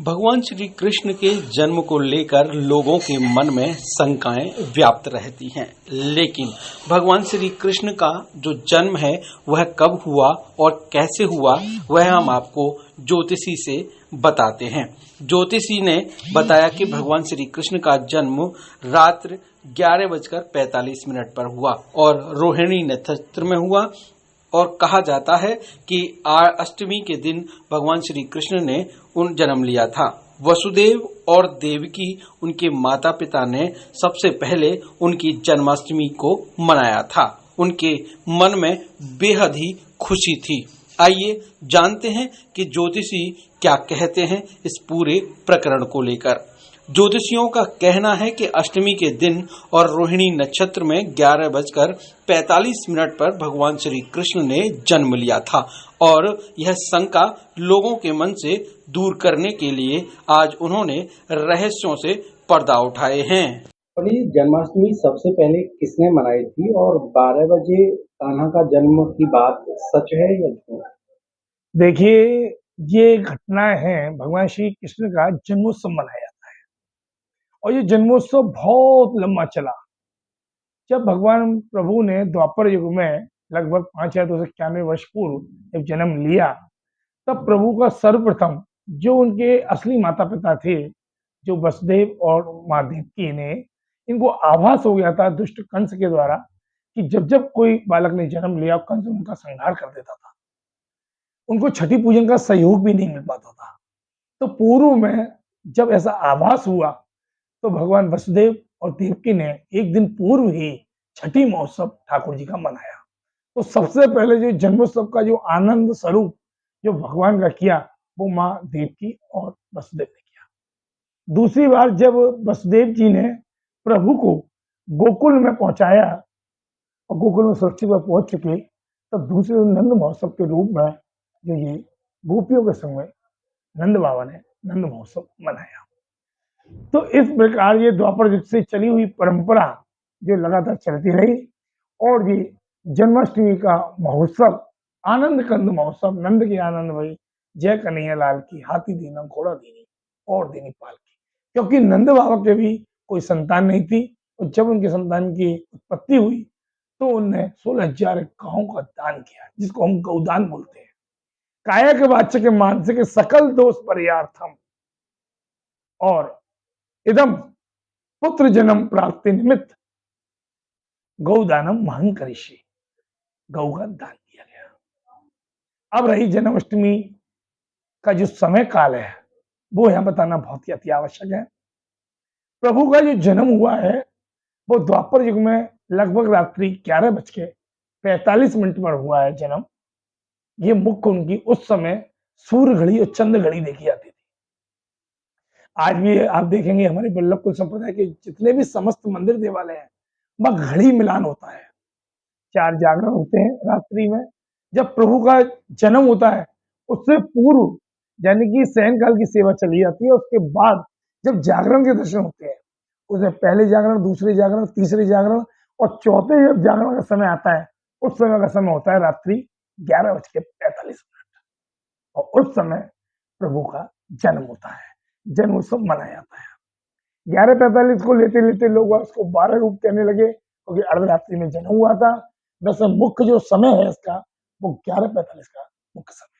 भगवान श्री कृष्ण के जन्म को लेकर लोगों के मन में शंकाएं व्याप्त रहती हैं, लेकिन भगवान श्री कृष्ण का जो जन्म है वह कब हुआ और कैसे हुआ वह हम आपको ज्योतिषी से बताते हैं। ज्योतिषी ने बताया कि भगवान श्री कृष्ण का जन्म रात्र 11:45 पर हुआ और रोहिणी नक्षत्र में हुआ और कहा जाता है कि अष्टमी के दिन भगवान श्री कृष्ण ने जन्म लिया था। वसुदेव और देवकी उनके माता पिता ने सबसे पहले उनकी जन्माष्टमी को मनाया था। उनके मन में बेहद ही खुशी थी। आइए जानते हैं कि ज्योतिषी क्या कहते हैं इस पूरे प्रकरण को लेकर। ज्योतिषियों का कहना है कि अष्टमी के दिन और रोहिणी नक्षत्र में 11:45 पर भगवान श्री कृष्ण ने जन्म लिया था और यह शंका लोगों के मन से दूर करने के लिए आज उन्होंने रहस्यों से पर्दा उठाए हैं। और ये जन्माष्टमी सबसे पहले किसने मनाई थी और 12 बजे कान्हा का जन्म की बात सच है या झूठ? देखिए, ये घटना है भगवान श्री कृष्ण का जन्मोत्सव मनाया जाता है और ये जन्मोत्सव बहुत लंबा चला। जब भगवान प्रभु ने द्वापर युग में लगभग 5291 वर्ष पूर्व जब जन्म लिया, तब प्रभु का सर्वप्रथम जो उनके असली माता पिता थे, जो वसुदेव और माँ देवकी ने, इनको आभास हो गया था दुष्ट कंस के द्वारा कि जब जब कोई बालक ने जन्म लिया, कंस उनका संहार कर देता था। उनको छठी पूजन का सहयोग भी नहीं मिल पाता था। तो पूर्व में जब ऐसा आभास हुआ तो भगवान वसुदेव और देवकी ने एक दिन पूर्व ही छठी महोत्सव ठाकुर जी का मनाया। तो सबसे पहले जो जन्मोत्सव का जो आनंद स्वरूप जो भगवान का किया वो माँ देवकी और वसुदेव ने किया। दूसरी बार जब वसुदेव जी ने प्रभु को गोकुल में पहुंचाया और गोकुल में सुरक्षित पहुंच चुके, तब दूसरे नंद महोत्सव के रूप में जो ये गोपियों के संग में नंद बाबा ने नंद महोत्सव मनाया। तो इस प्रकार ये द्वापर युग से चली हुई परंपरा जो लगातार चलती रही और ये जन्माष्टमी का महोत्सव आनंद कंद महोत्सव, नंद के आनंद भई जय कन्हैया लाल की, हाथी दीना घोड़ा दीनी और दीनी पाल की। क्योंकि नंद बाबा के भी कोई संतान नहीं थी और जब उनकी संतान की उत्पत्ति हुई तो उनने 16,000 गायों का दान किया, जिसको हम गौदान बोलते हैं। कायक वाचक मानसिक सकल दोष परियार्थम और इदम पुत्र जन्म प्राप्ति निमित्त गौदानम महं करिष्ये, गौ का दान किया गया। अब रही जन्माष्टमी का जो समय काल है वो यहां बताना बहुत ही अति आवश्यक है। प्रभु का जो जन्म हुआ है वो द्वापर युग में लगभग रात्रि 11:45 पर हुआ है जन्म। ये मुख्य उनकी उस समय सूर्य घड़ी और चंद्र घड़ी देखी जाती थी। आज भी आप देखेंगे हमारे वल्लभ कुल संप्रदाय के जितने भी समस्त मंदिर देवालय हैं वहां घड़ी मिलान होता है। 4 जागरण होते हैं रात्रि में। जब प्रभु का जन्म होता है उससे पूर्व यानी कि शयन काल की सेवा चली जाती है। उसके बाद जब जागरण के दर्शन होते हैं, उसमें पहले जागरण, दूसरे जागरण, तीसरे जागरण और चौथे जब जागरण का समय आता है उस समय का समय होता है रात्रि 11:45 और उस समय प्रभु का जन्म होता है, जन्म उत्सव मनाया जाता है। 11:45 को लेते लेते लोग उसको 12 रूप कहने लगे क्योंकि अर्धरात्रि में जन्म हुआ था। वैसे मुख्य जो समय है इसका वो 11:45 का मुख्य समय।